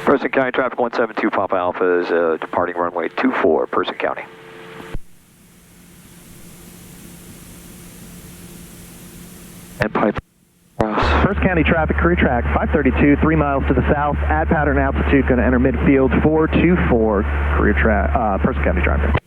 Person County traffic 172 Papa Alpha is departing runway 24, Person County. And pipe cross. First County traffic, career track 532, 3 miles to the south, at pattern altitude, going to enter midfield 424, career track, Person County traffic.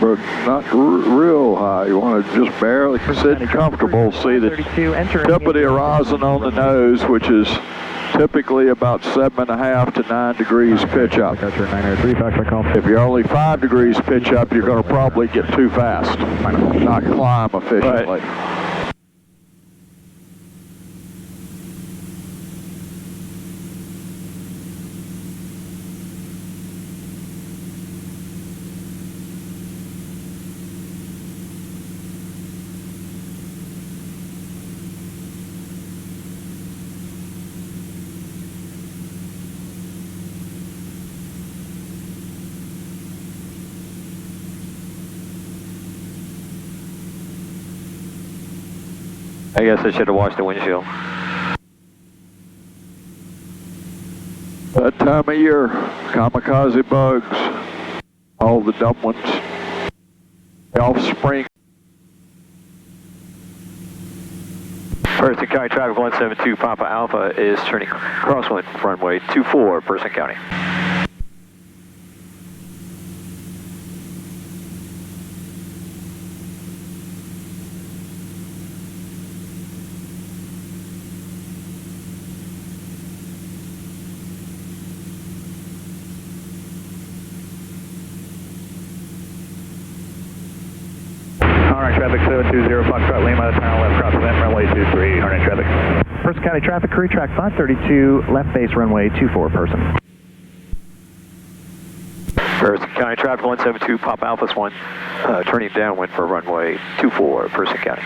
But not real high. You want to just barely sit comfortable. See the tip of the horizon on the nose, which is typically about 7.5 to 9 degrees pitch up. If you're only 5 degrees pitch up, you're going to probably get too fast, not climb efficiently. I guess I should have washed the windshield. That time of year, kamikaze bugs, all the dumb ones, the offspring. Person County traffic 172 Papa Alpha is turning crosswind runway 24, Person County. Hornet traffic 720 Foxtrot Lima, turn left cross wind runway 23, Hornet traffic. First County traffic, career track 532, left base runway 24, Person. Person County traffic 172 Papa Alpha 1, turning downwind for runway 24, Person County.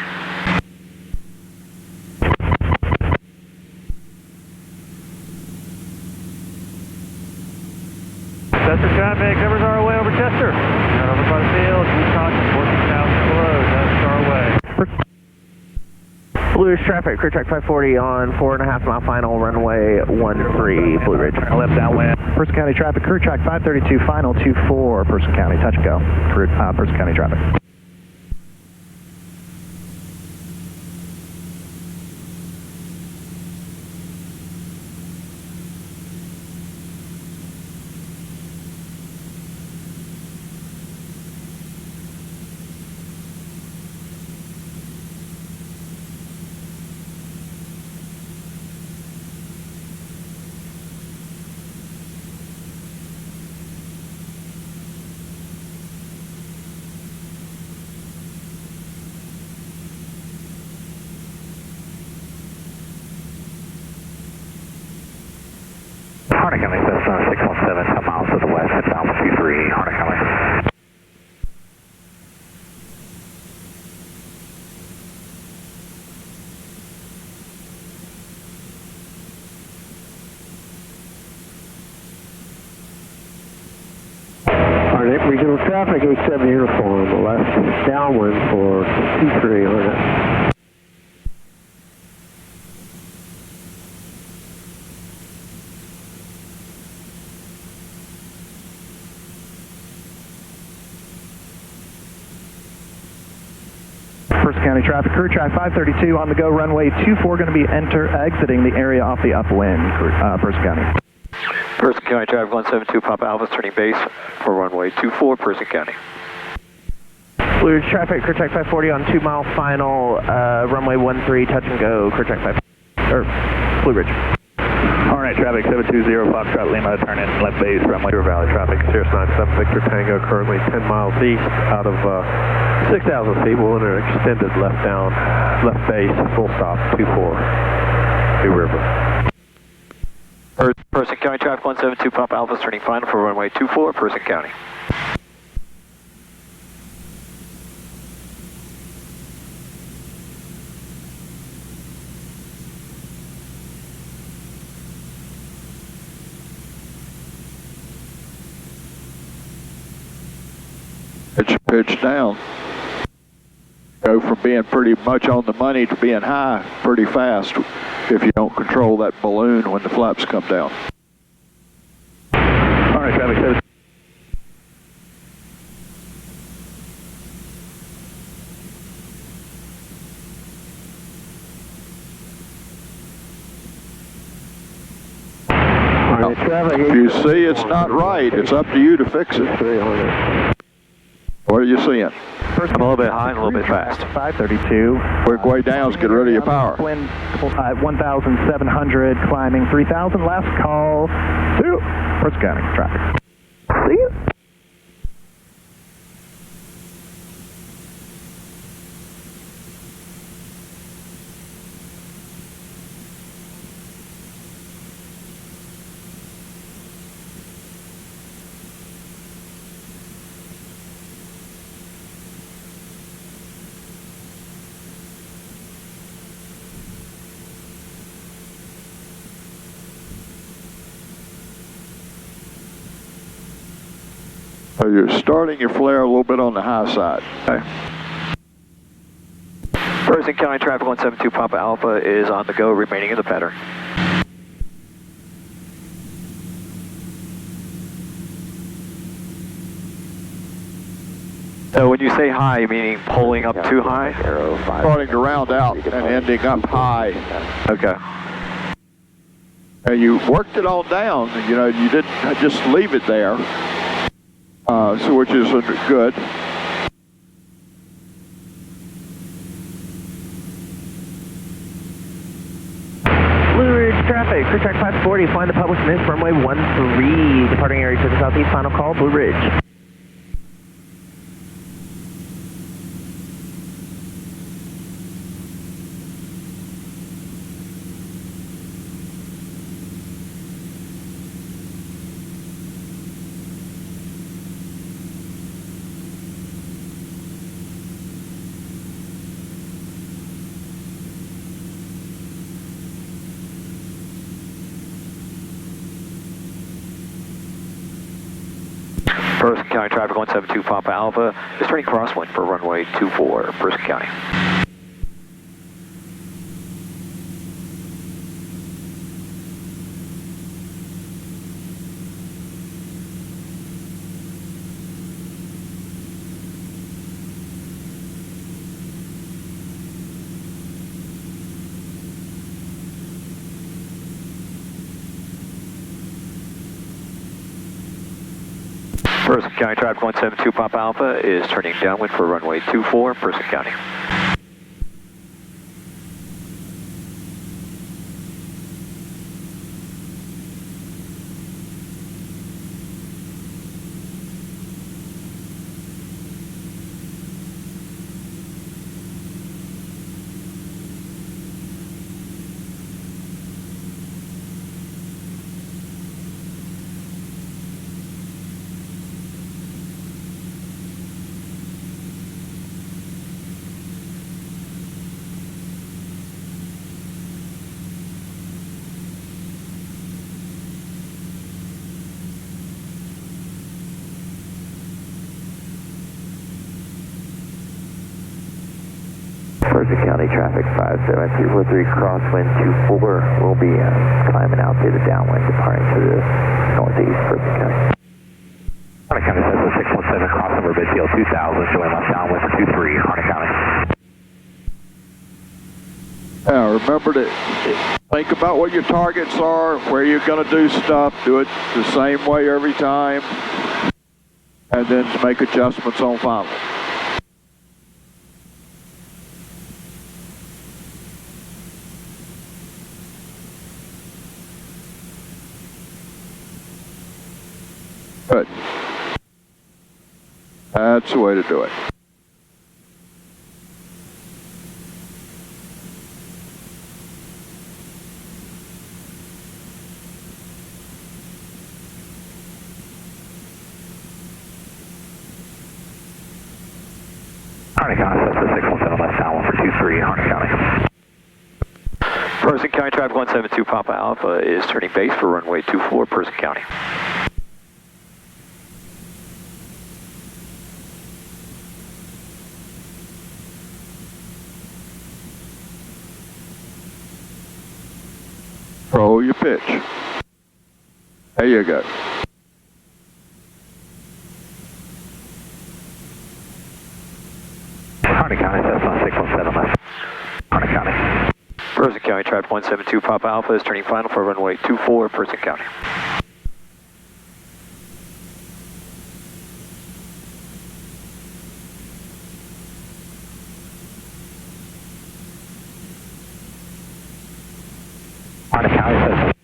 Chester traffic, numbers our way over Chester. Not over by the field, keep caution, 14,000 below, that's our way. Blue Ridge traffic, career track 540 on 4.5 mile final, runway 13, Blue Ridge. Left downwind. Person County traffic, career track 532, final 24, Person County, touch and go. Person County traffic. Hornet County, Cessna 617, 10 miles to the west, at altitude 3, Hornet County. Hornet Regional Traffic, 87 uniform, left downwind for 23, Hornet. First County traffic, career track 532 on the go, runway 24, going to be exiting the area off the upwind, First County. Person County traffic 172 Papa Alpha turning base for runway 24, Person County. Blue Ridge traffic, career track 540 on 2 mile final, runway 13, touch and go, career track 5, or Blue Ridge. All right. Alright, traffic 720 Foxtrot Lima, turn in left base, runway. River Valley traffic, Cirrus 97 Victor Tango, currently 10 miles east out of 6,000 feet. We'll enter extended left base, full stop, 24, New River. Person County traffic 172 Papa Alpha is turning final for runway 24, Person County. Pitch down. Go from being pretty much on the money to being high pretty fast if you don't control that balloon when the flaps come down. Alright, traffic 7. If you see it's not right, it's up to you to fix it. What are you seeing? I'm a little bit high and a little bit fast. 532. Quick way down, get rid of your power. Wind 1,700, climbing 3,000. Last call to Person County traffic. See you. So you're starting your flare a little bit on the high side. Okay. Person County traffic 172 Papa Alpha is on the go, remaining in the pattern. So when you say high, meaning pulling up too high? Starting to round out and ending up high. Okay. And you worked it all down, you know, you didn't just leave it there, so which is good. Blue Ridge traffic, Crew Track 540, flying the public miss, runway 13, departing area to the southeast, final call, Blue Ridge. Person County traffic 172 Papa Alpha is turning crosswind for runway 24, Person County. Person County traffic 172 Papa Alpha is turning downwind for runway 24, Person County. Person County traffic 57343, crosswind 24, will be climbing out to the downwind, departing to the northeast, Person County. Harnett County says 617, crossover Midfield 2000, showing left downwind for 23, Harnett County. Now remember to think about what your targets are, where you're going to do stuff, do it the same way every time, and then make adjustments on final. Good. That's the way to do it. Harney County, that's the 617 left down 1 for 23, Harney County. Person County traffic 172 Papa Alpha is turning base for runway 24, Person County. Roll your pitch. There you go. Harney County, that's 617 left. Harney County. Person County traffic 172 Papa Alpha is turning final for runway 24, Person County. Harney County, that's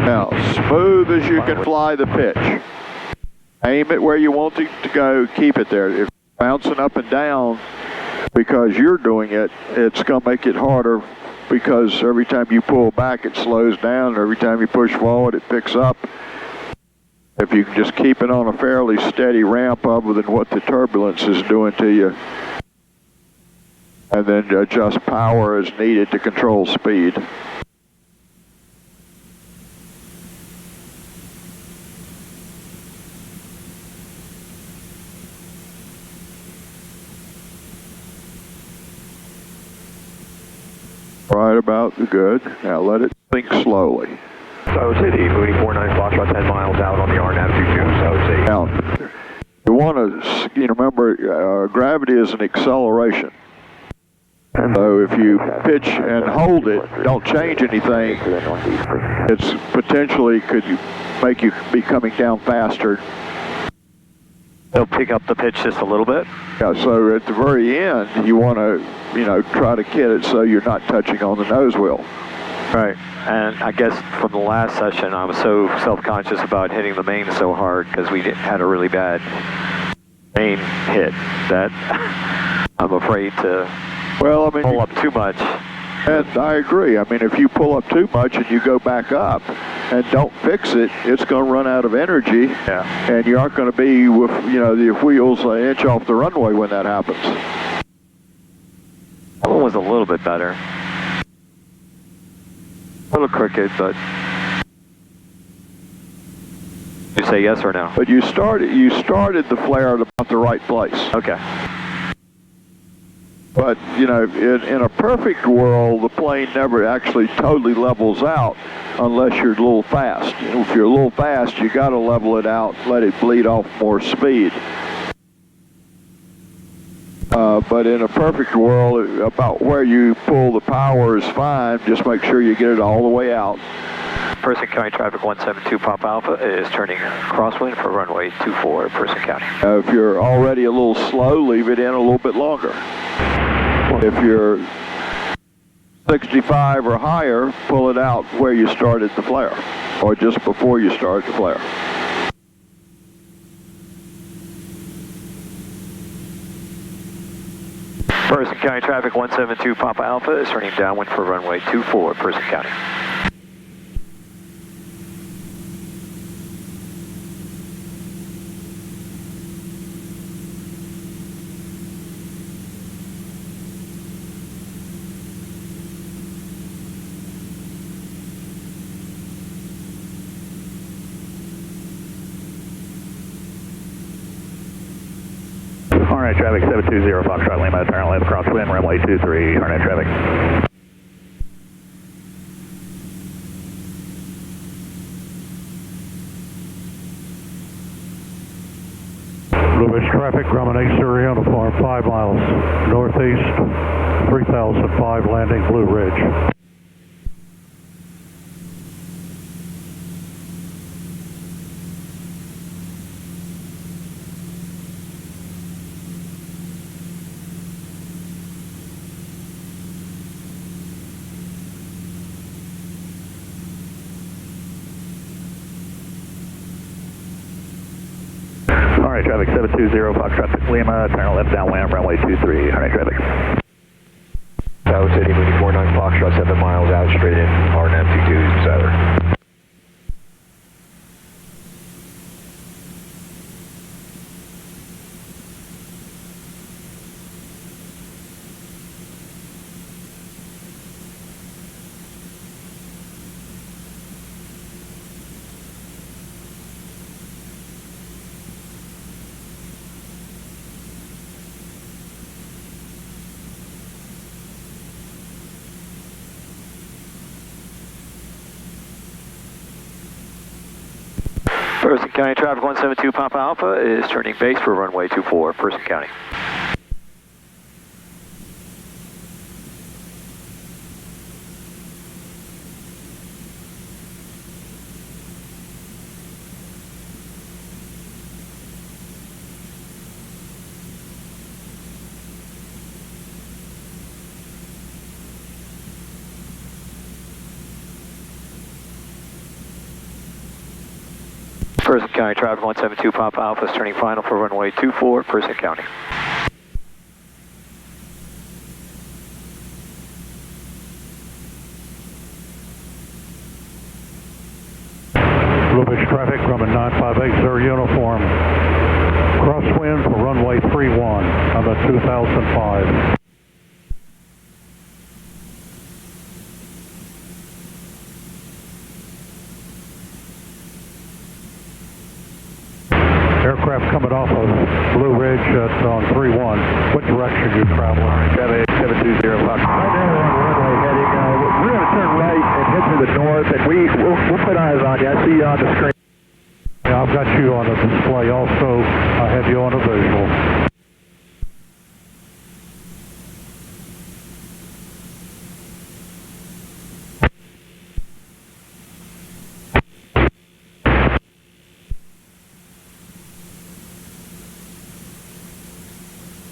Now, smooth as you can fly the pitch. Aim it where you want it to go, keep it there. If it's bouncing up and down because you're doing it, it's going to make it harder because every time you pull back, it slows down, and every time you push forward, it picks up. If you can just keep it on a fairly steady ramp other than what the turbulence is doing to you, and then adjust power as needed to control speed. Right about good. Now let it sink slowly. South City, moving 49 spots about 10 miles out on the RNAV 22, South City. Now, you want to, remember, gravity is an acceleration. So if you pitch and hold it, don't change anything, it's potentially could make you be coming down faster. They'll pick up the pitch just a little bit. Yeah, so at the very end, you want to, try to get it so you're not touching on the nose wheel. Right. And I guess from the last session, I was so self-conscious about hitting the main so hard because we had a really bad main hit that I'm afraid to pull up too much. And I agree. I mean, if you pull up too much and you go back up and don't fix it, it's going to run out of energy. Yeah. And you aren't going to be with, the wheels an inch off the runway when that happens. That one was a little bit better. A little crooked, but you say yes or no? But you started the flare at about the right place. Okay. But, in a perfect world, the plane never actually totally levels out unless you're a little fast. If you're a little fast, you got to level it out, let it bleed off more speed. But in a perfect world, about where you pull the power is fine. Just make sure you get it all the way out. Person County traffic 172 Papa Alpha is turning crosswind for runway 24, Person County. If you're already a little slow, leave it in a little bit longer. If you're 65 or higher, pull it out where you started the flare, or just before you start the flare. Person County traffic 172 Papa Alpha is turning downwind for runway 24, Person County. Harnett traffic 720 Foxtrot Lima, apparently left crosswind, runway 23, Harnett traffic. Blue Ridge traffic, Grumman 8 Siriana Farm, 5 miles northeast, 3005 landing Blue Ridge. Harney traffic 720, Foxtrot Lima, turn left downwind, runway 23, Harney traffic. Tower City, moving 49 Foxtrot, 7 miles out, straight in, RN-2 Sather. Person County traffic 172 Papa Alpha is turning base for runway 24, Person County. Person County traffic 172 Papa Alpha is turning final for runway 24, Person County. Blue Ridge traffic Grumman 9580 uniform. Crosswind for runway 31 on the 2005. Aircraft coming off of Blue Ridge on 31. What direction are you traveling? Traffic 720 Fox. Right now we're on the runway heading. We're going to turn right and head to the north, and we'll put eyes on you. I see you on the screen. Yeah, I've got you on the display also. I have you on a visual.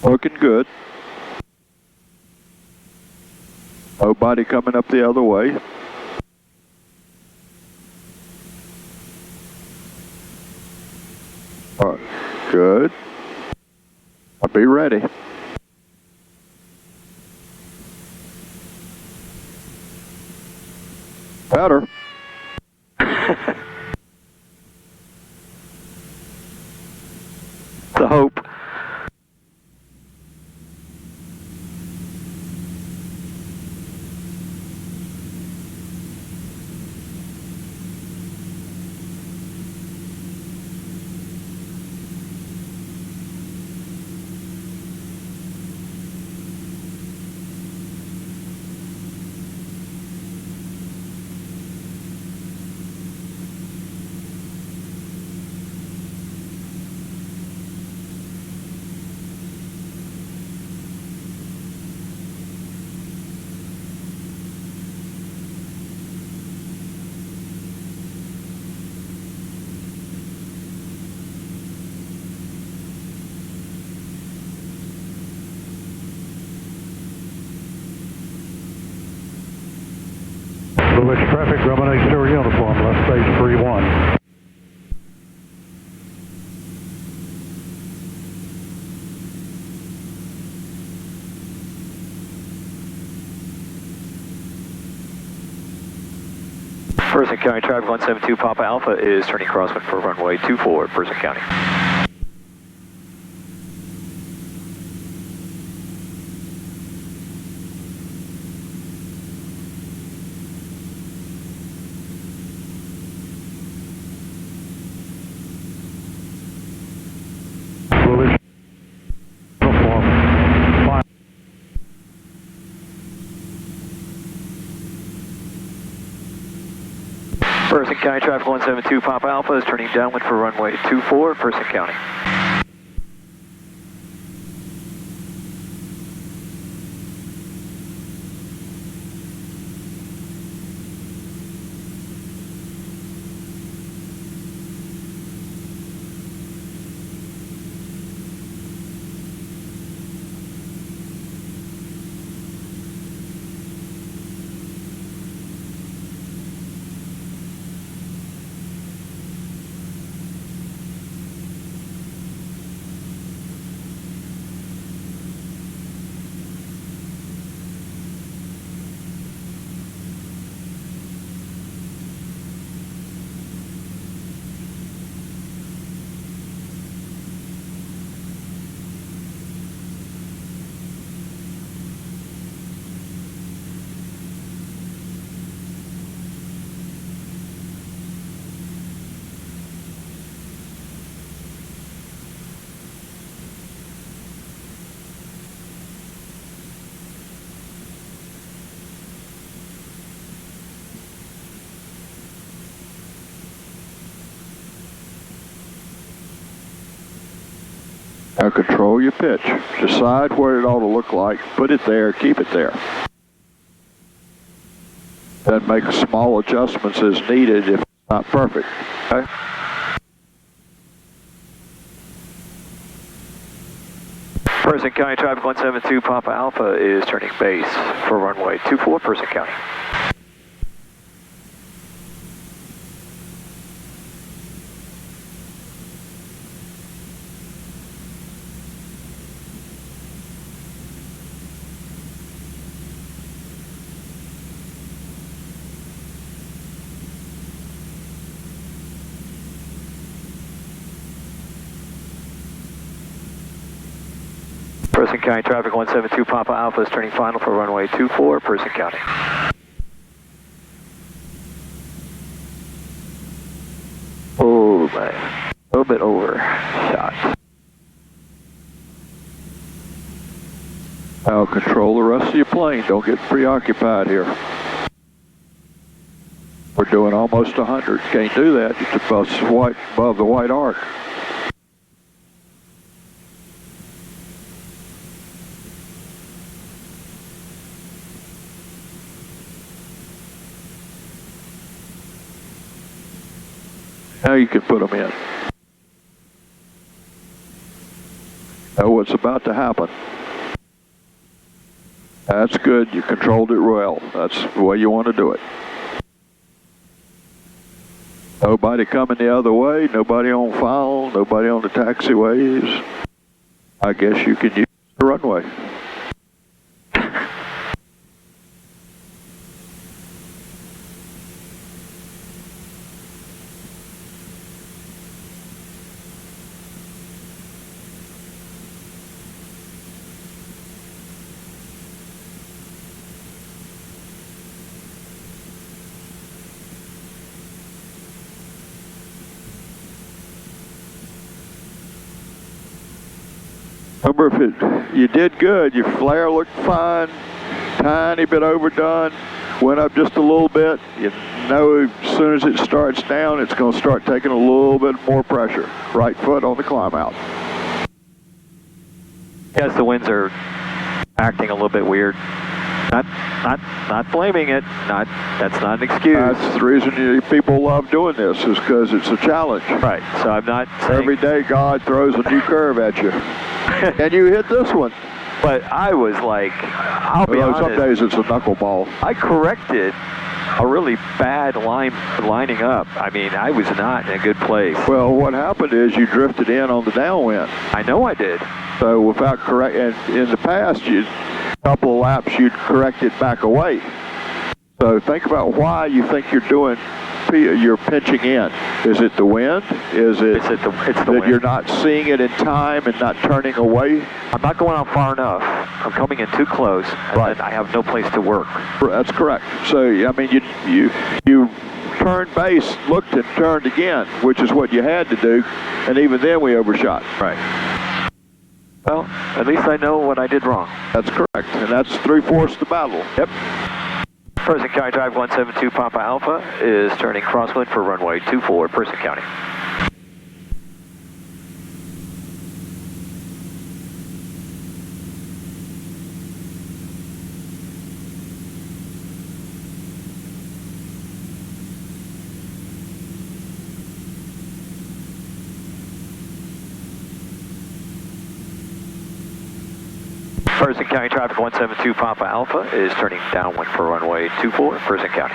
Looking good. Nobody coming up the other way. All right, good. I'll be ready. Better. The hope. Blue Ridge traffic, Grumman 80 uniform, left base 31. Person County traffic 172 Papa Alpha is turning crosswind for runway 24, Person County. Blue Ridge uniform. Person County traffic 172 Papa Alpha is turning downwind for runway 24, Person County. control your pitch. Decide what it ought to look like. Put it there. Keep it there. Then make small adjustments as needed if it's not perfect. Okay? Person County Traffic 172 Papa Alpha is turning base for runway 24, Person County. Person County Traffic 172 Papa Alpha is turning final for runway 24, Person County. Oh man, a little bit over shot. Now control the rest of your plane. Don't get preoccupied here. We're doing almost 100. Can't do that. It's above the white arc. Now you can put them in. Know what's about to happen. That's good. You controlled it well. That's the way you want to do it. Nobody coming the other way. Nobody on foul. Nobody on the taxiways. I guess you can use the runway. Remember, you did good. Your flare looked fine, tiny bit overdone, went up just a little bit. You know as soon as it starts down, it's going to start taking a little bit more pressure. Right foot on the climb out. Yes, the winds are acting a little bit weird. Not blaming it. That's not an excuse. That's the reason people love doing this, is because it's a challenge. Right. So I'm not saying... Every day God throws a new curve at you. And you hit this one. But I was like, I'll be honest. Some days it's a knuckleball. I corrected a really bad lining up. I mean, I was not in a good place. Well, what happened is you drifted in on the downwind. I know I did. So without and in the past, a couple of laps, you'd correct it back away. So think about why you think you're pitching in. Is it the wind? Is it it's the that wind. You're not seeing it in time and not turning away? I'm not going out far enough. I'm coming in too close, and right. then I have no place to work. That's correct. So I mean, you turned base, looked and turned again, which is what you had to do, and even then we overshot. Right. Well, at least I know what I did wrong. That's correct, and that's 3/4 the battle. Yep. Person County Drive 172 Papa Alpha is turning crosswind for runway 24, Person County. Person County Traffic 172 Papa Alpha is turning downwind for runway 24, Person County.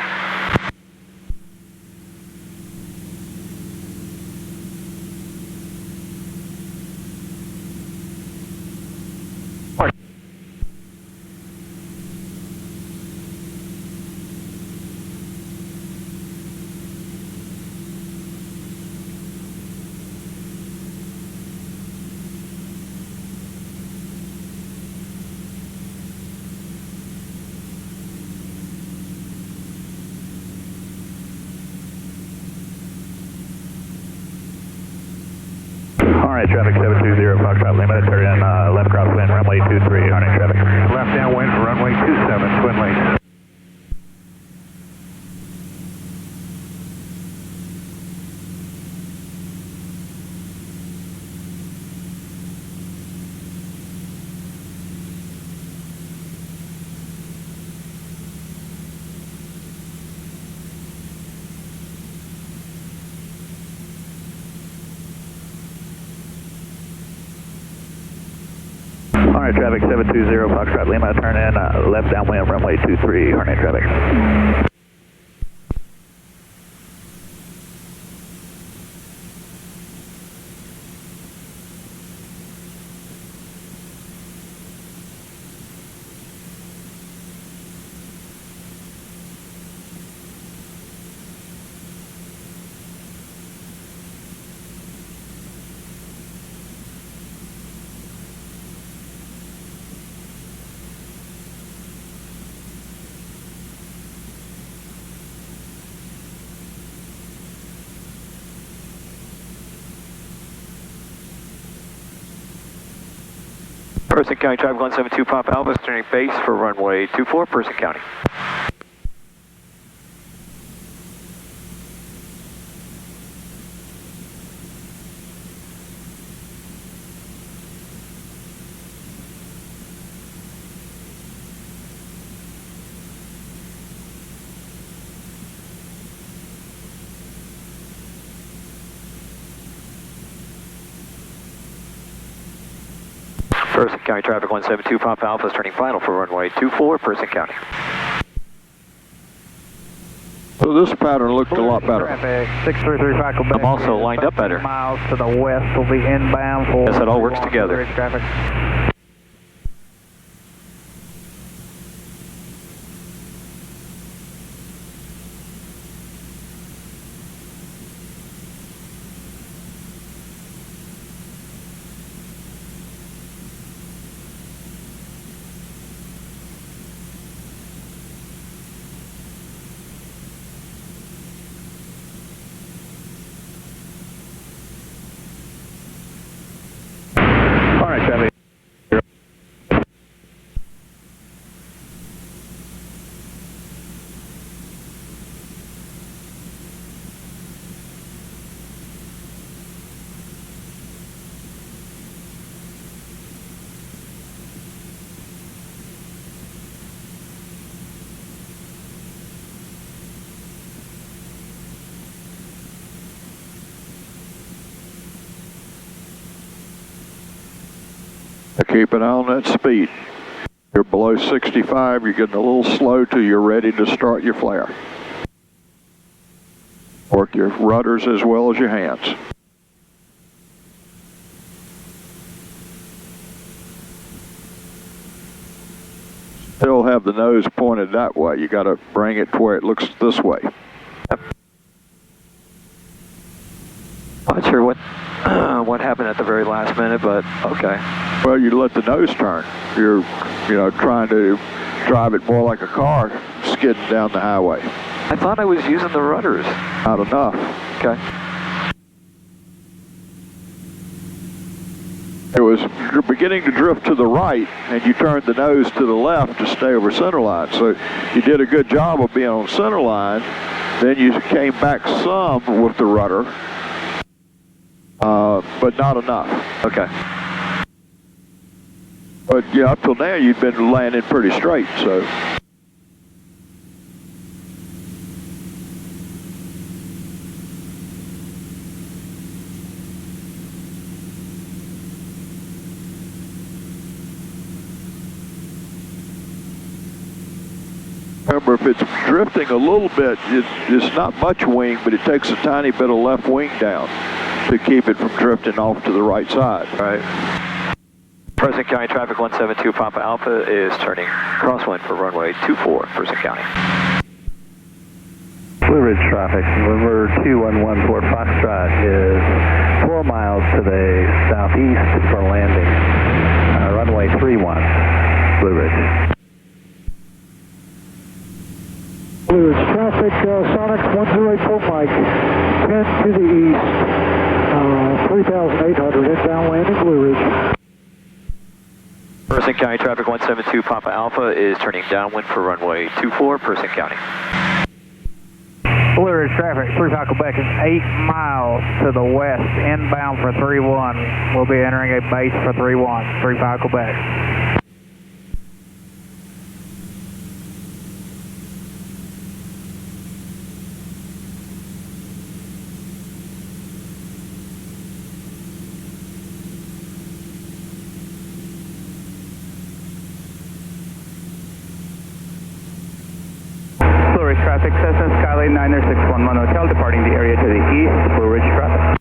Alright, traffic 720, Foxtrot Lima, turn in left crosswind, runway 23, Harnett traffic. Left downwind, runway 27, twin lanes. Hornet traffic 720 Foxtrot Lima, turn in left downwind runway 23, Hornet traffic. Person County traffic 172 Papa Alpha, turning base for runway 24, Person County. Person County traffic 172 Papa Alpha is turning final for runway 24, Person County. So this pattern looked a lot better. Traffic 633 Quebec. I'm also lined up better. Miles to the west will be inbound for. Yes, it all works together. Traffic. Hornet traffic. Keep an eye on that speed. You're below 65, you're getting a little slow till you're ready to start your flare. Work your rudders as well as your hands. Still have the nose pointed that way. You got to bring it to where it looks this way. Not sure what happened at the very last minute, but okay. Well, you let the nose turn. You're, trying to drive it more like a car skidding down the highway. I thought I was using the rudders. Not enough. Okay. It was beginning to drift to the right, and you turned the nose to the left to stay over center line. So you did a good job of being on center line. Then you came back some with the rudder, but not enough. Okay. But yeah, up till now you've been landing pretty straight, so. Remember, if it's drifting a little bit, it's not much wing, but it takes a tiny bit of left wing down to keep it from drifting off to the right side. Right. Person County traffic 172 Papa Alpha is turning crosswind for runway 24, Person County. Blue Ridge traffic, number 2114 Foxtrot is 4 miles to the southeast for landing. Runway 31, Blue Ridge. Blue Ridge traffic, Sonics 108 Mike, 10 to the east, 3,800 inbound landing, Blue Ridge. Person County traffic 172 Papa Alpha is turning downwind for runway 24, Person County. Blue Ridge traffic, 35 Quebec is 8 miles to the west, inbound for 31. We'll be entering a base for 31, 35 Quebec. Ridge traffic, Cessna Skylane 9611 Hotel, departing the area to the east, Blue Ridge traffic.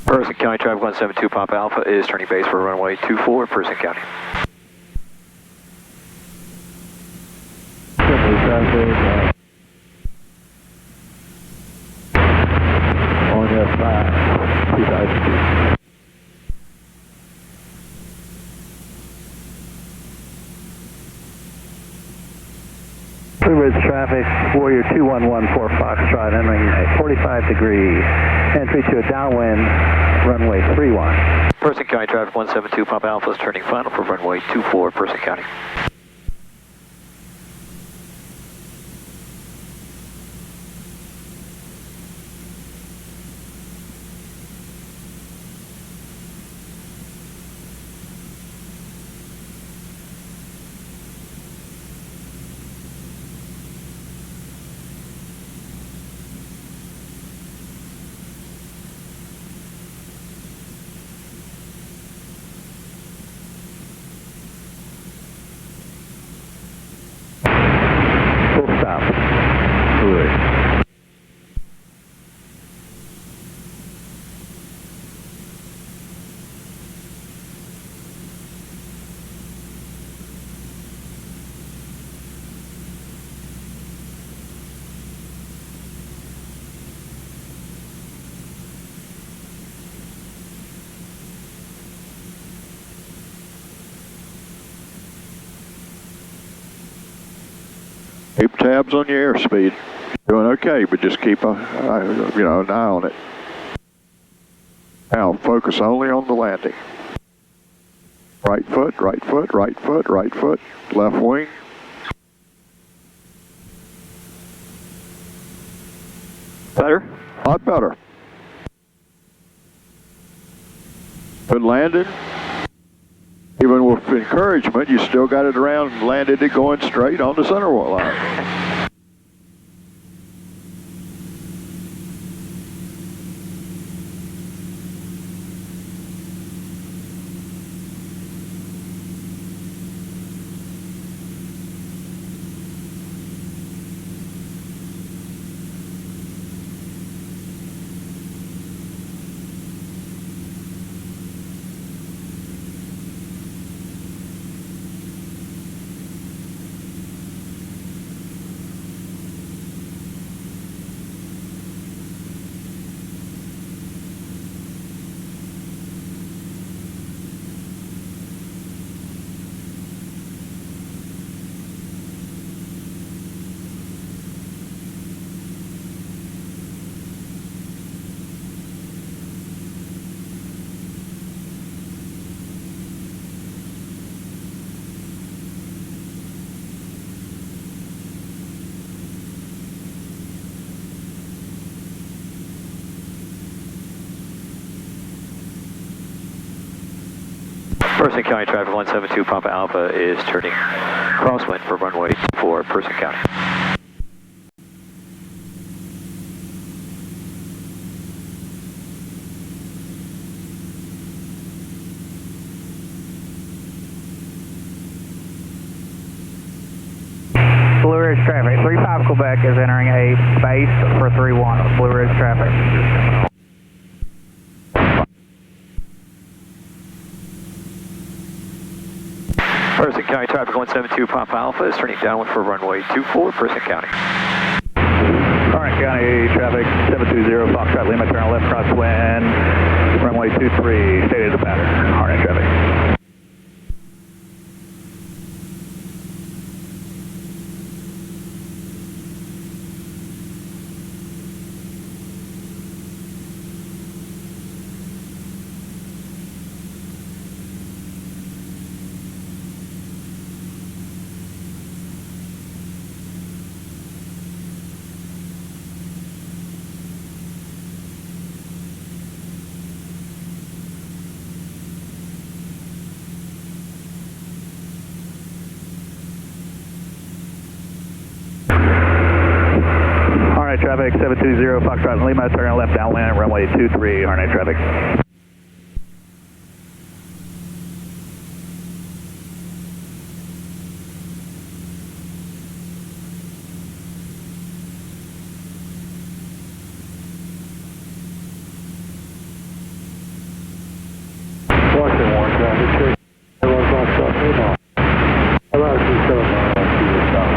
Person County traffic 172 Papa Alpha is turning base for runway 24, Person County. Traffic on F5, 2002. Blue Ridge traffic, Warrior 2114 Foxtrot, entering a 45 degree entry to a downwind runway 31. Person County traffic 172 Papa Alpha is turning final for runway 24, Person County. Keep tabs on your airspeed. Doing okay, but just keep an eye on it. Now focus only on the landing. Right foot, right foot, right foot, right foot, left wing. Better? A lot better. Good landing. Even with encouragement, you still got it around and landed it going straight on the center line. Person County traffic 172 Papa Alpha is turning crosswind for runway 24, Person County. Blue Ridge traffic, 35 Quebec is entering a base for 31, Blue Ridge traffic. Person County traffic 172 Papa Alpha is turning downwind for runway 24, Person County. County traffic 720 Foxtrot Lima, turn left crosswind, runway 23, stay to the pattern, RNA traffic. Traffic 720 Foxtrot Lima, turn left downwind, runway 23, RNA traffic. Washington 1 traffic, everyone Foxtrot Lima. About 27 miles to the south.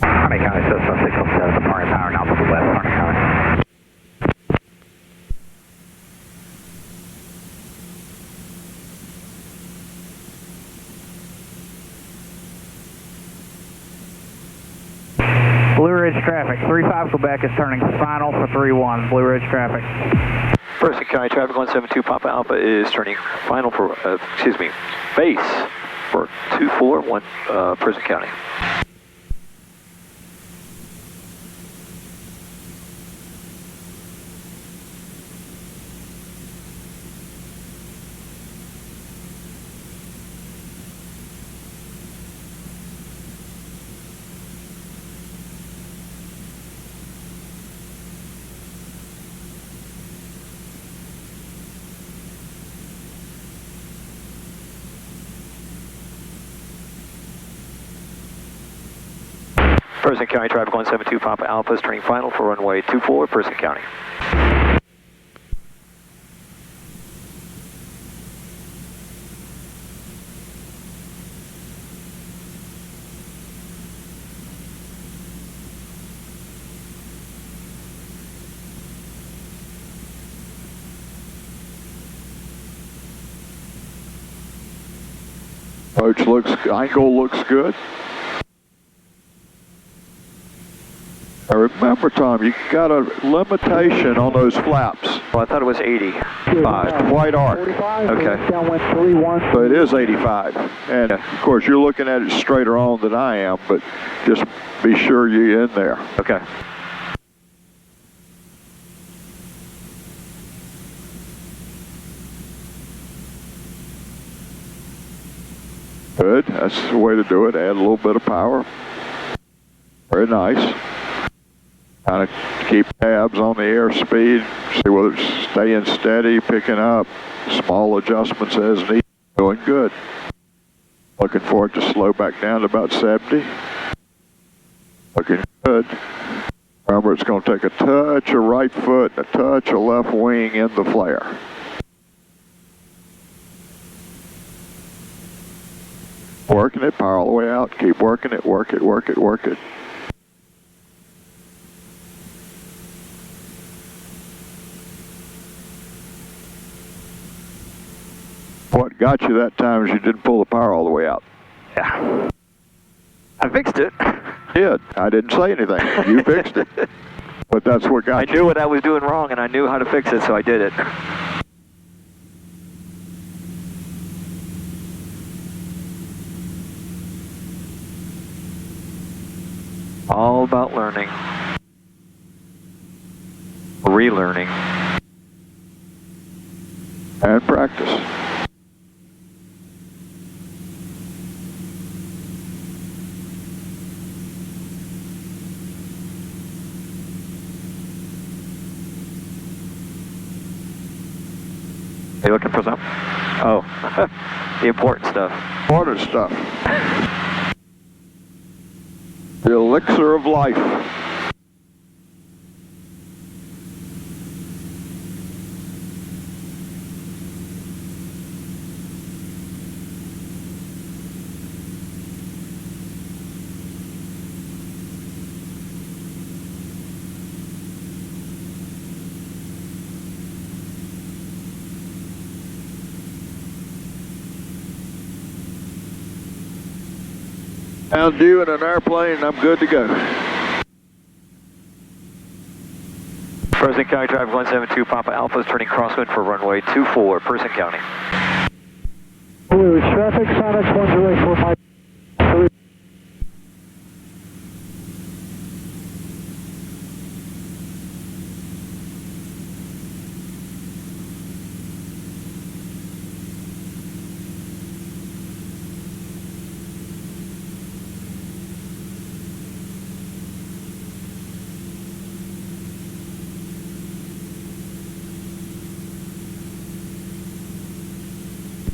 Harney County System 607, departing power now to the west, Harney County. Blue Ridge traffic, 35 Quebec is turning final for 31, Blue Ridge traffic. Person County traffic 172 Papa Alpha is turning final for, base for 241 Person County. Person County traffic 172 Papa Alpha is turning final for runway 24, Person County. Angle looks good. Now remember, Tom, you got a limitation on those flaps. Well, I thought it was 85. White arc. Okay. Downwind 31. So it is 85. And of course, you're looking at it straighter on than I am, but just be sure you're in there. Okay. Good. That's the way to do it. Add a little bit of power. Very nice. Kind of keep tabs on the airspeed. See whether it's staying steady, picking up. Small adjustments as needed. Doing good. Looking for it to slow back down to about 70. Looking good. Remember, it's going to take a touch of right foot, a touch of left wing in the flare. Working it, power all the way out. Keep working it, work it, work it, work it. What got you that time is you didn't pull the power all the way out. Yeah. I fixed it. Did. I didn't say anything. You fixed it. But that's what got you. I knew what I was doing wrong, and I knew how to fix it, so I did it. All about learning. Relearning. And practice. Are you looking for something? Oh, the important stuff. Important stuff. The elixir of life. Found you in an airplane and I'm good to go. Person County Drive 172 Papa Alpha is turning crosswind for runway 24, Person County. Blue Ridge traffic, Sonic 108 Mike.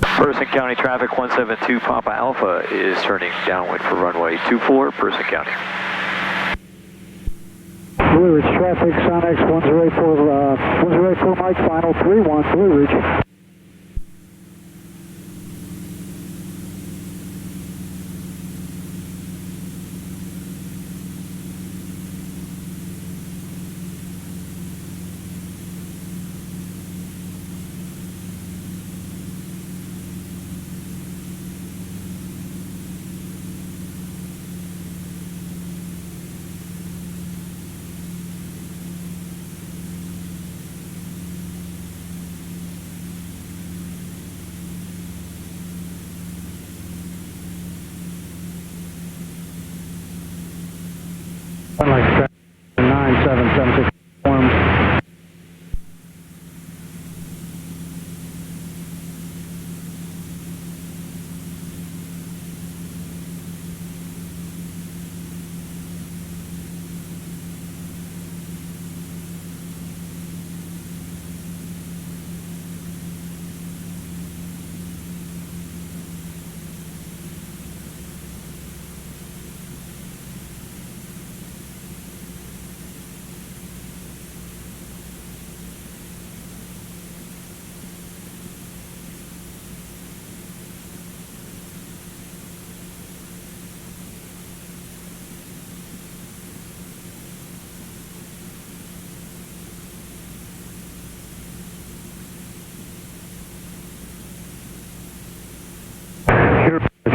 Person County Traffic 172 Papa Alpha is turning downwind for runway 24, Person County. Blue Ridge traffic, Sonic 108 Mike, final 31, Blue Ridge. Like 9776 forms.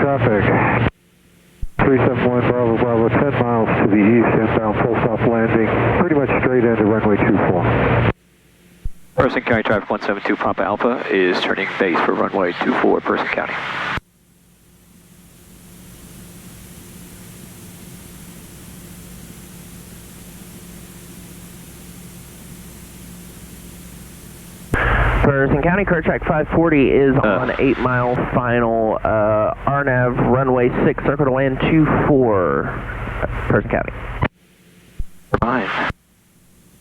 Traffic 371 Bravo Bravo, 10 miles to the east, inbound full stop landing, pretty much straight into runway 24. Person County Traffic 172 Papa Alpha is turning base for runway 24, Person County. Person County, Car Track 540 is on 8 mile final, RNAV runway 6, circle to land 24, Person County. Fine.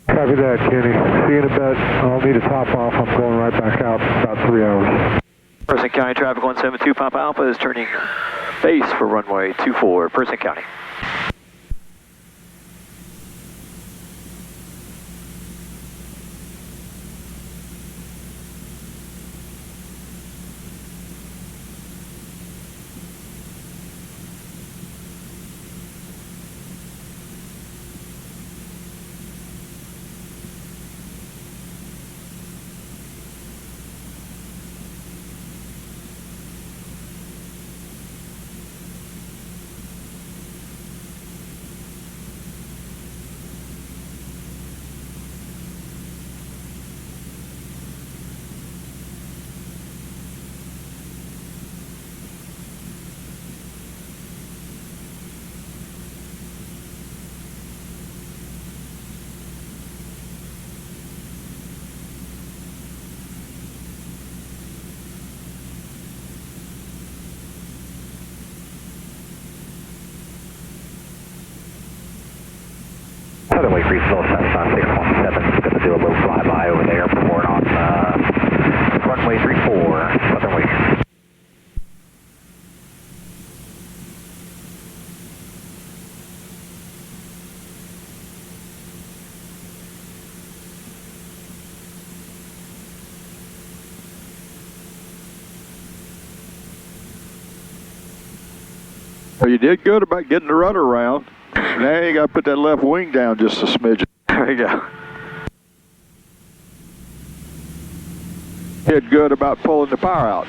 Copy that, Kenny. See you in a bit. I'll need a top off. I'm going right back out in about 3 hours. Person County Traffic 172 Papa Alpha is turning base for runway 24, Person County. Southern Wake Refill, Cessna 617 is going to do a low flyby over there, report on runway 34, Southern Wake. Well, you did good about getting the rudder around. Now you got to put that left wing down just a smidgen. There we go. Did good about pulling the power out.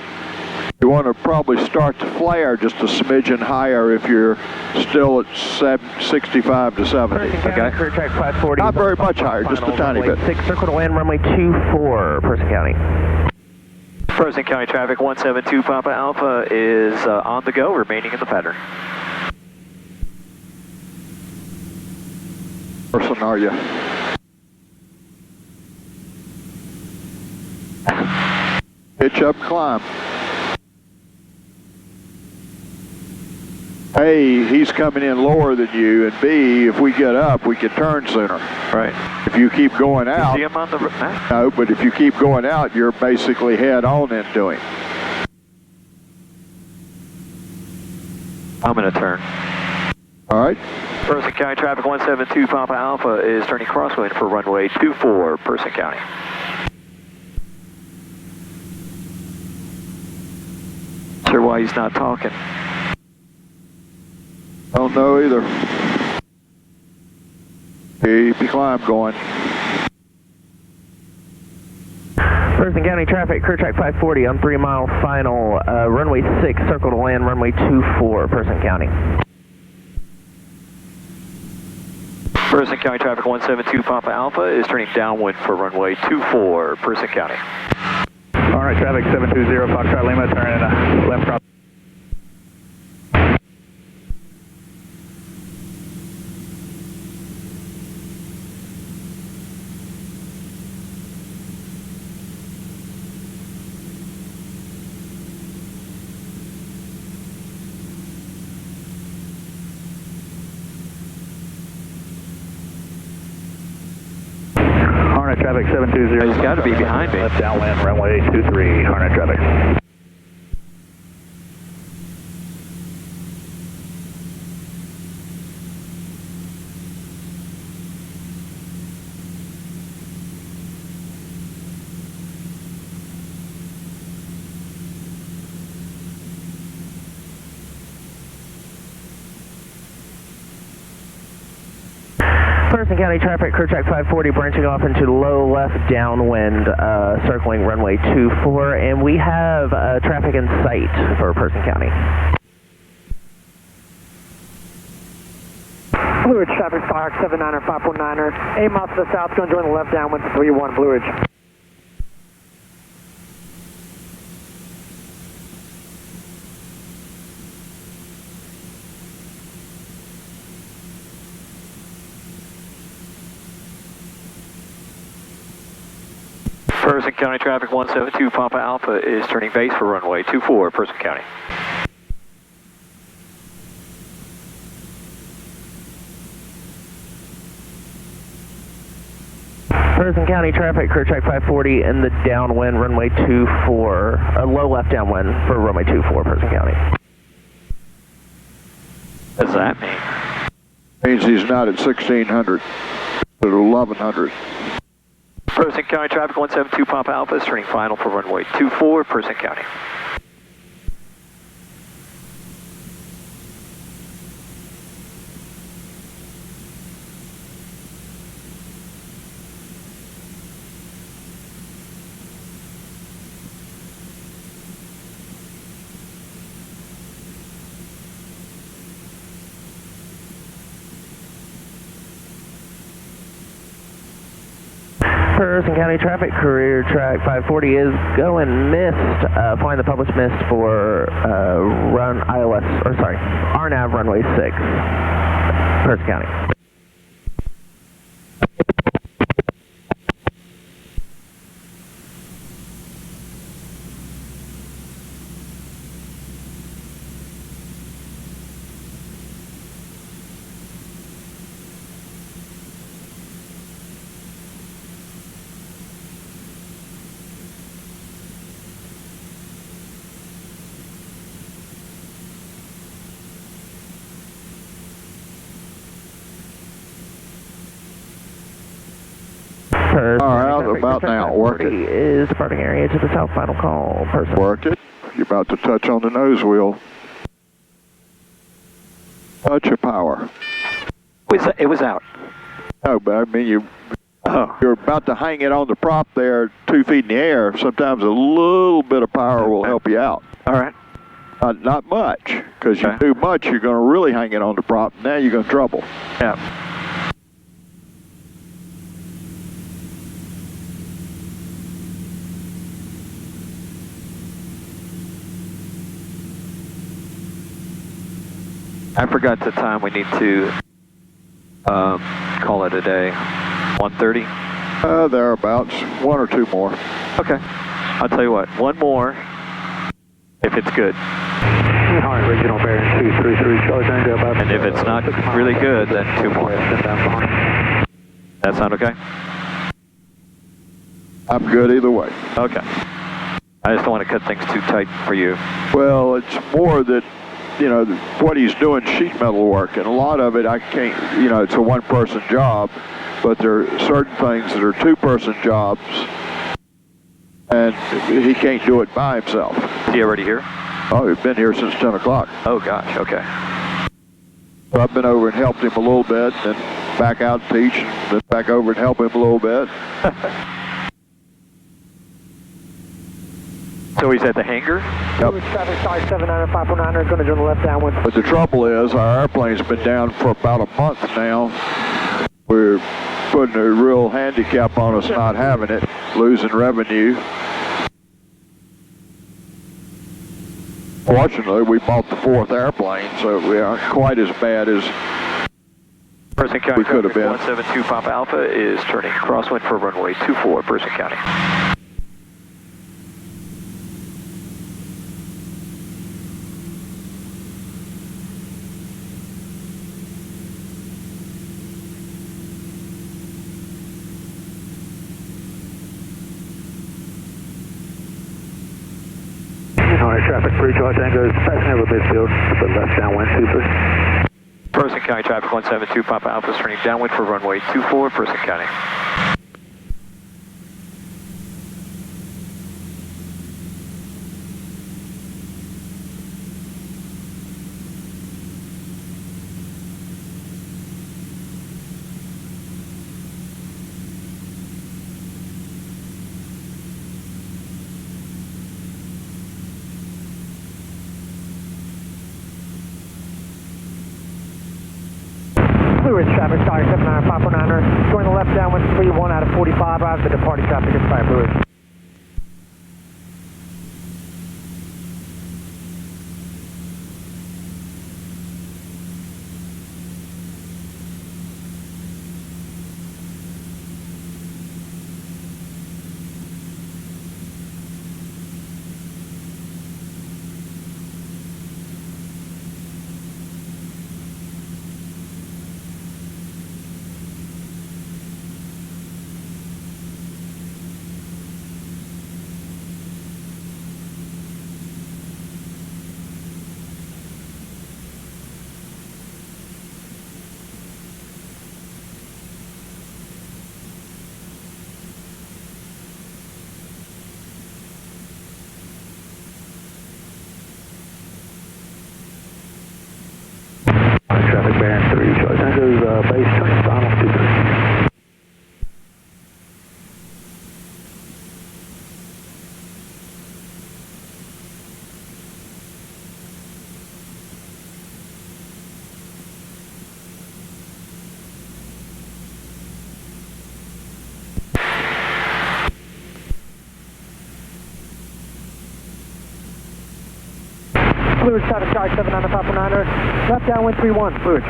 You want to probably start to flare just a smidgen higher if you're still at 65 to 70. Okay. Clear track 540. Not very much higher, just a tiny bit. 6, circle to land, runway 24, Person County. Person County traffic 172 Papa Alpha is on the go, remaining in the pattern. Person, are you? Pitch up, climb. A, he's coming in lower than you, and B, if we get up, we can turn sooner. Right. If you keep going out, See him on the map? no, but if you keep going out, you're basically head on into him. I'm going to turn. All right. Person County traffic 172 Papa Alpha is turning crosswind for runway 24, Person County. Sure why he's not talking. Don't know either. Keep your climb going. Person County traffic, clear track 540 on 3 mile final, runway 6, circle to land, runway 24, Person County. Person County traffic 172 Papa Alpha is turning downwind for runway 24, Person County. All right, traffic 720 Foxtrot Lima, turn left cross. Traffic 720. He's got to be behind me. Left downwind, runway 23, Hornet traffic. Person County traffic, clear track 540, branching off into low left downwind, circling runway 24, and we have traffic in sight for Person County. Blue Ridge traffic, Skyhawk 79er, 519er, 8 miles to the south, going to join the left downwind to 31 Blue Ridge. Person County traffic 172 Papa Alpha is turning base for runway 24, Person County. Person County traffic, clear track 540 in the downwind, runway 24, low left downwind for runway 24, Person County. What does that mean? Means he's not at 1600, at 1100. Person County traffic 172 Papa Alpha is turning final for runway 24, Person County. Person County traffic, career track 540 is going missed, flying the published mist for RNAV runway 6, Person County. All right, about now, work it. Is departing area to the south, final call, Person. Work it. You're about to touch on the nose wheel. Touch your power. It was out. No, but I mean, you Oh. You're about to hang it on the prop there 2 feet in the air. Sometimes a little bit of power will help you out. All right. Not much, because you do much, you're going to really hang it on the prop. Now you're going to trouble. Yeah. I forgot the time we need to call it a day. 1:30? Thereabouts. 1 or 2 more. Okay. I'll tell you what. 1 more, if it's good. Alright, regional bearing 233, Charlie Tango about. And if it's not really good, then 2 more. That sound okay? I'm good either way. Okay. I just don't want to cut things too tight for you. Well, it's more that, you know, what he's doing sheet metal work, and a lot of it I can't, you know, it's a one-person job, but there are certain things that are 2-person jobs, and he can't do it by himself. Is he already here? Oh, he's been here since 10 o'clock. Oh, gosh, okay. So I've been over and helped him a little bit, and then back out and teach, and then back over and help him a little bit. So he's at the hangar? Yep. Traffic side 79549 is going to join the left downwind. But the trouble is, our airplane's been down for about a month now. We're putting a real handicap on us not having it, losing revenue. Fortunately, we bought the 4th airplane, so we aren't quite as bad as Person County we could have been. 172 Papa Alpha is turning crosswind for runway 24, Person County. Alright, traffic 3, Charlie Tango is passing over Midfield to the left downwind 23. Person County traffic 172 Papa Alpha is turning downwind for runway 24, Person County. Blue Ridge traffic, sorry, 79549er. Join the left downwind, 31 out of 45. I have the departing traffic at 5 Blue Ridge. Traffic bearing 3, Charlie Tango's base turning final 23. Blue Ridge traffic, sorry, 79549er. Left downwind, 31, Blue Ridge.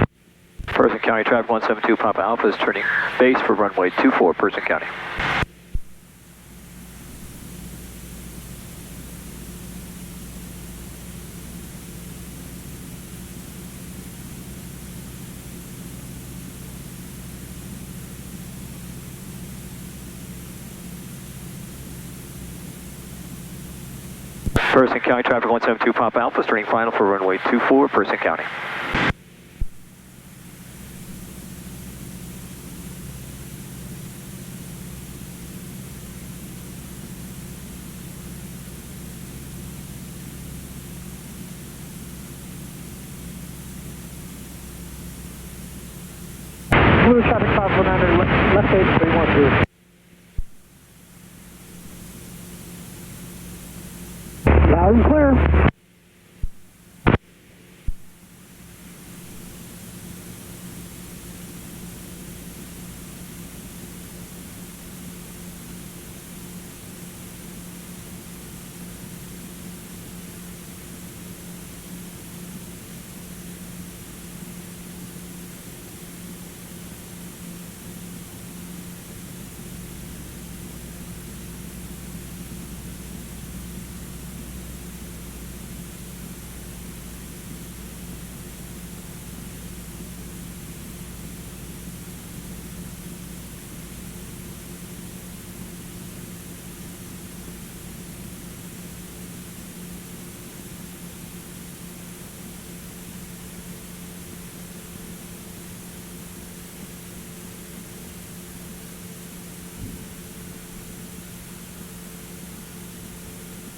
Person County traffic 172 Papa Alpha is turning base for runway 24, Person County. Person County traffic 172 Papa Alpha is turning final for runway 24, Person County. Blue Ridge traffic, 519, left base 312. Loud and clear.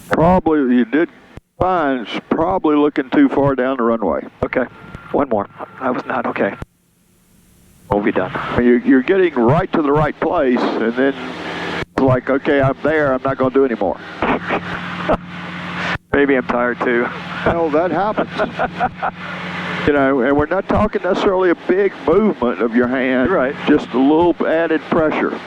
Probably, you did fine. It's probably looking too far down the runway. Okay, one more. I was not okay. We'll be done. You're getting right to the right place, and then it's like, okay, I'm there, I'm not going to do any more. Maybe I'm tired too. Well, that happens. You know, and we're not talking necessarily a big movement of your hand. Right. Just a little added pressure.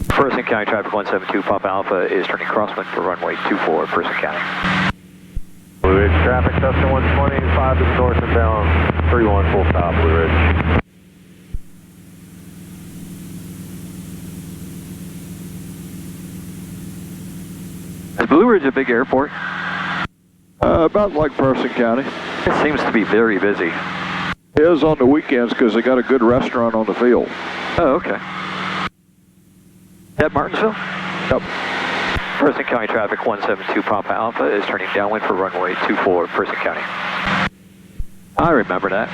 Person County Traffic 172, Papa Alpha is turning crosswind for runway 24, Person County. Blue Ridge traffic, Cessna 125 to the north and bound, 31 full stop, Blue Ridge. Is Blue Ridge a big airport? About like Person County. It seems to be very busy. It is on the weekends because they got a good restaurant on the field. Oh, okay. At Martinsville? Yep. Person County Traffic 172 Papa Alpha is turning downwind for runway 24, Person County. I remember that.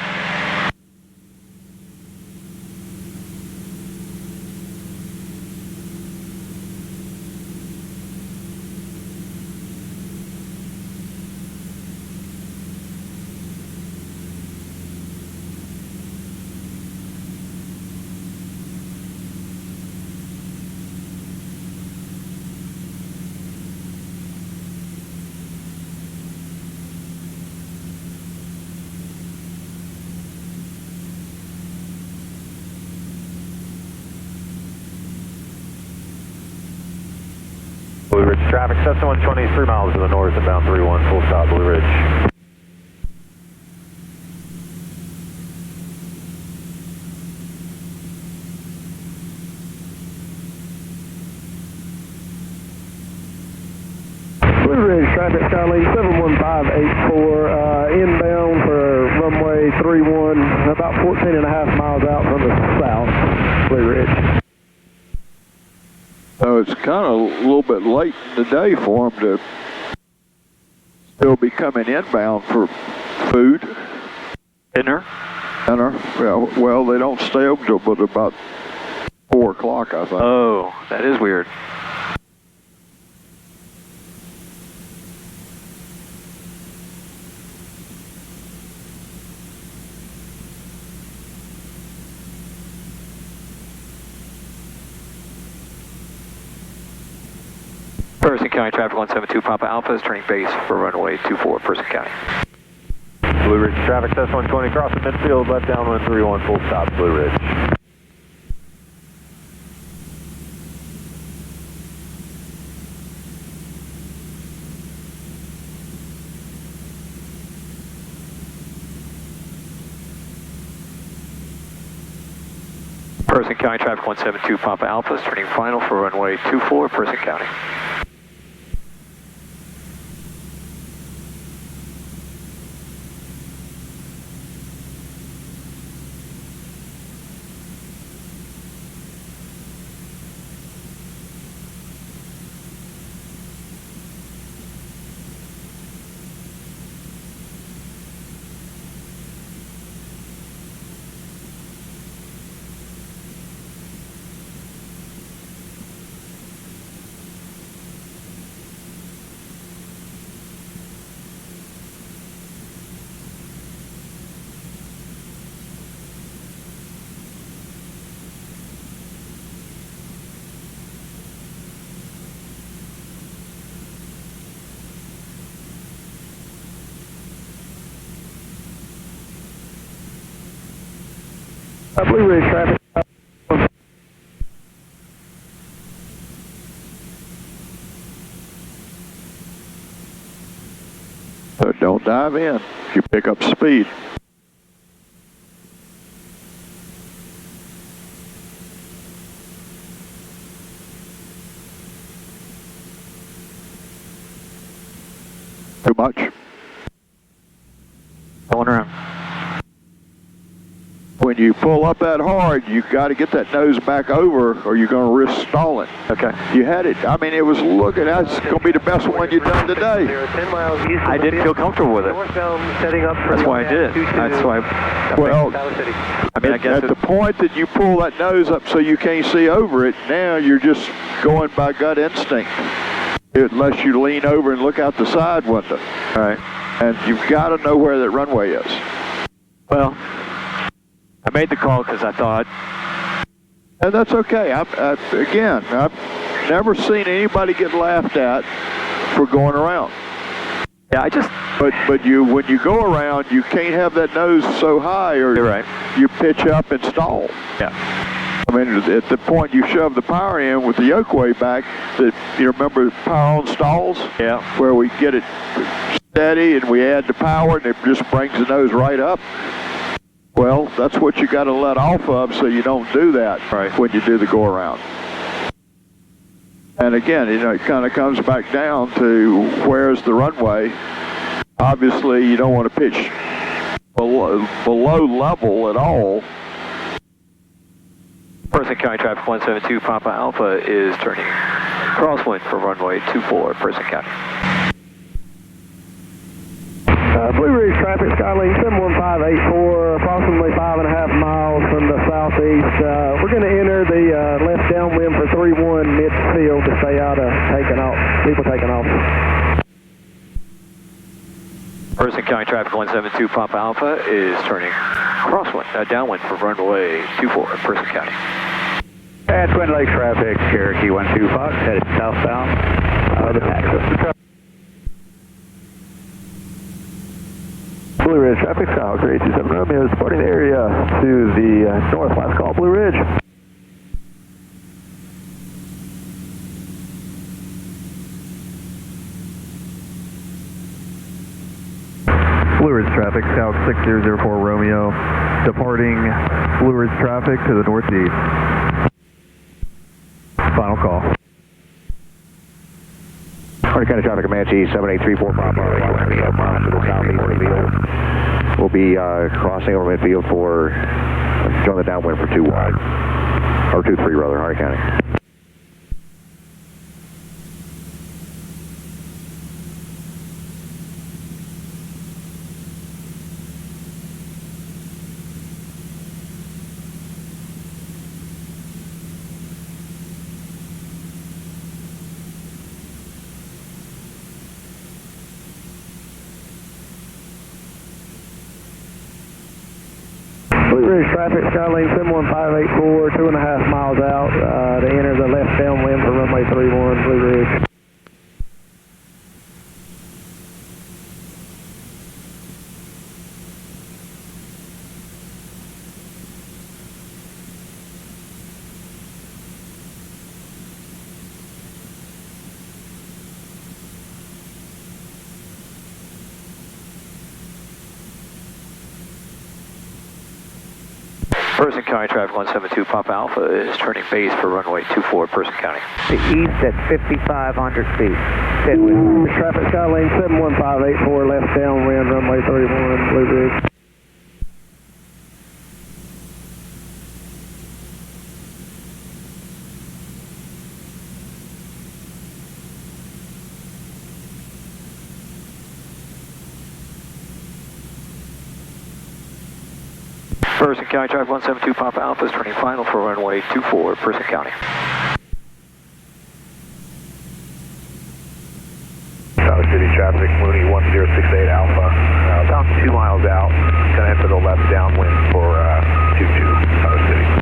Blue Ridge traffic, Cessna 120, 3 miles to the north and bound 31, full stop, Blue Ridge. Blue Ridge traffic, Skylink 71584, inbound for runway 31, about 14.5 miles out from the south, Blue Ridge. So it's kind of a little bit late in the day for them to still be coming inbound for food. Dinner? Dinner. Yeah, well, they don't stay open till but about 4 o'clock, I think. Oh, that is weird. Person County Traffic 172 Papa Alpha is turning base for runway 24, Person County. Blue Ridge traffic, Cessna 120, crossing midfield, left downwind 31, full stop, Blue Ridge. Person County traffic 172 Papa Alpha is turning final for runway 24, Person County. Blue Ridge traffic. So don't dive in if you pick up speed. Too much? Going around. When you pull up that hard, you got to get that nose back over or you're going to risk stalling. Okay. You had it. I mean, it was looking, that's going to be the best one you've done today. 10 miles east I didn't feel comfortable with it. Northbound setting up for That's why I did. That's why. Well, I mean, I guess at the point that you pull that nose up so you can't see over it, now you're just going by gut instinct. Unless you lean over and look out the side window. All right. And you've got to know where that runway is. Well, I made the call because I thought. And that's okay. Again, I've never seen anybody get laughed at for going around. Yeah, I just. But when you go around, you can't have that nose so high or You're right. you pitch up and stall. Yeah. I mean, at the point you shove the power in with the yoke way back, that you remember power on stalls? Yeah. Where we get it steady and we add the power and it just brings the nose right up. Well, that's what you got to let off of so you don't do that when you do the go around. And again, you know, it kind of comes back down to where's the runway. Obviously, you don't want to pitch below level at all. Person County traffic 172 Papa Alpha is turning crosswind for runway 24, Person County. Blue Ridge traffic, Skylink 71584, approximately 5.5 miles from the southeast. We're going to enter the left downwind for 31 midfield to stay out of people taking off. Person County traffic 172 Papa Alpha is turning downwind for runway 24, Person County. Twin Lakes traffic, Cherokee 12 Fox, headed southbound. Blue Ridge traffic, Skyhawk 327 Romeo, departing the area to the north, last call, Blue Ridge. Blue Ridge traffic, South 6004 Romeo, departing Blue Ridge traffic to the northeast. Final call. Hardin County traffic, Comanche 7834 Papa, miles to the southeast midfield. We'll be crossing over midfield for, join the downwind for 2 wide, or 2-3 rather, Hardin County. Blue Ridge traffic, Skylink 71584, 2.5 miles out to enter the left downwind for runway 31, Blue Ridge. Person County traffic 172 Papa Alpha is turning base for runway 24 Person County. The east at 5,500 feet. Sit with me. Traffic Skylane 71584 left downwind, runway 31, Blue Ridge. Person County traffic 172 Papa Alpha is turning final for runway 24 Person County. South City traffic, Mooney 1068 Alpha, about 2 miles out, going to enter the left downwind for 22 South City.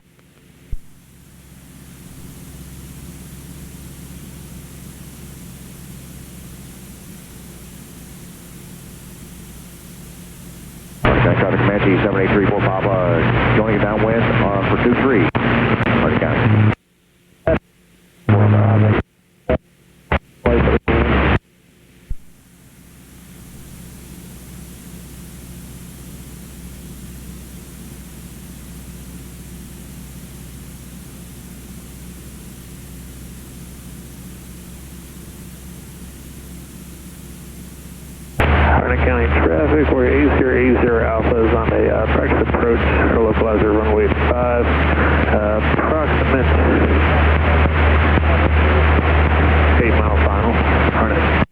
Traffic Comanche 7834 Papa, joining downwind for 23, Person County. Hardin County traffic, where A080 Alpha is on a practice approach for localizer runway 5, approximate 8-mile final. Hardin.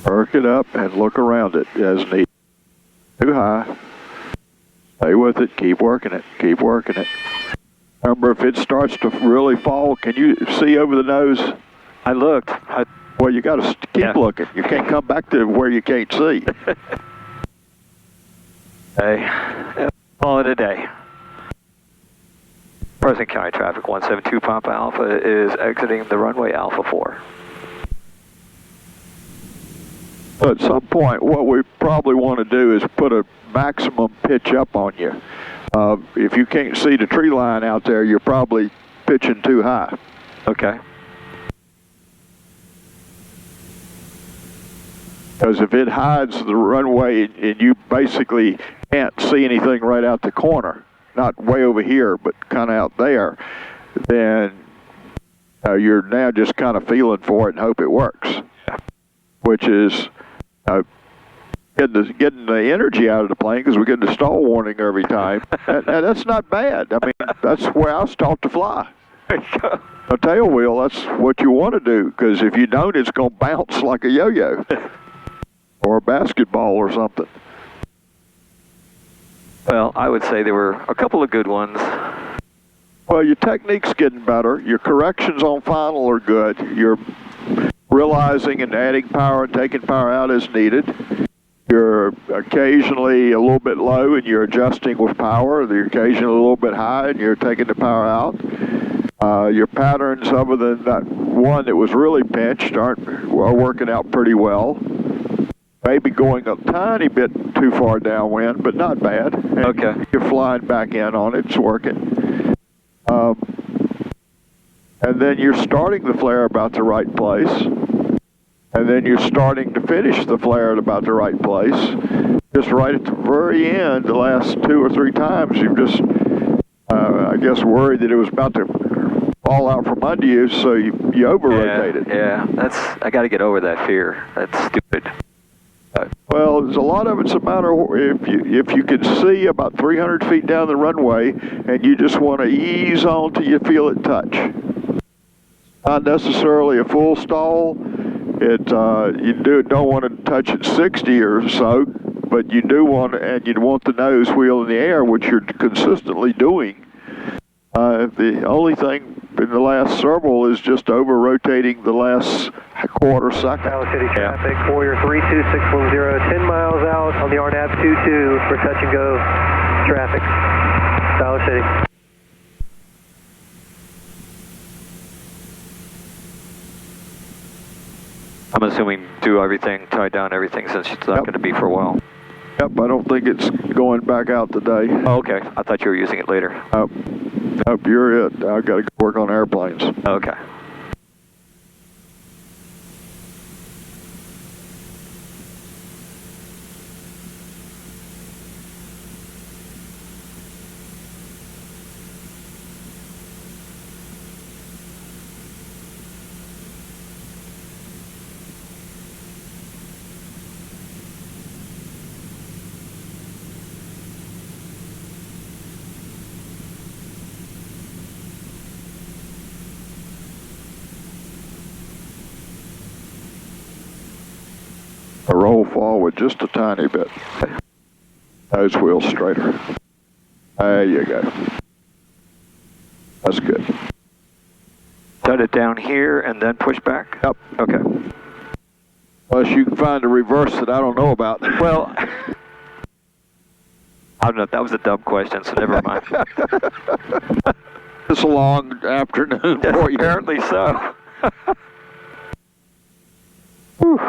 Perk it up and look around it as neat. Too high. Stay with it. Keep working it. Keep working it. Remember, if it starts to really fall, can you see over the nose? I looked. Well, you got to keep looking. You can't come back to where you can't see. Hey, call it a day. Person County traffic 172 Papa Alpha is exiting the runway Alpha 4. At some point, what we probably want to do is put a maximum pitch up on you. If you can't see the tree line out there, you're probably pitching too high. Okay. Because if it hides the runway and you basically can't see anything right out the corner, not way over here, but kind of out there, then you're now just kind of feeling for it and hope it works. Which is getting the energy out of the plane, because we get the stall warning every time. and that's not bad. I mean, that's where I was taught to fly. A tail wheel, that's what you want to do, because if you don't, it's going to bounce like a yo-yo or a basketball or something. Well, I would say there were a couple of good ones. Well, your technique's getting better. Your corrections on final are good. You're realizing and adding power and taking power out as needed. You're occasionally a little bit low and you're adjusting with power. You're occasionally a little bit high and you're taking the power out. Your patterns, other than that one that was really pinched, are working out pretty well. Maybe going a tiny bit too far downwind, but not bad. And okay. You're flying back in on it. It's working. And then you're starting the flare about the right place. And then you're starting to finish the flare at about the right place. Just right at the very end, the last 2 or 3 times, you've just, I guess, worried that it was about to fall out from under you, so you over-rotated. Yeah, I got to get over that fear. That's stupid. Well, there's a lot of it's a matter of if you can see about 300 feet down the runway and you just want to ease on till you feel it touch. Not necessarily a full stall. You don't want to touch at 60 or so, but you do want and you want the nose wheel in the air, which you're consistently doing. The only thing in the last several is just over-rotating the last quarter second. Dallas City traffic, Warrior 32610, 10 miles out on the RNAV 22 for touch and go traffic. Dallas City. I'm assuming do everything, tie down everything, since it's not going to be for a while. Yep, I don't think it's going back out today. Oh, okay. I thought you were using it later. Nope, you're it. I got to go work on airplanes. Okay. I roll forward just a tiny bit. Nose wheel straighter. There you go. That's good. Set it down here and then push back? Yep. Okay. Unless you can find a reverse that I don't know about. Well, I don't know. That was a dumb question, so never mind. It's a long afternoon for you. Apparently so. Whew.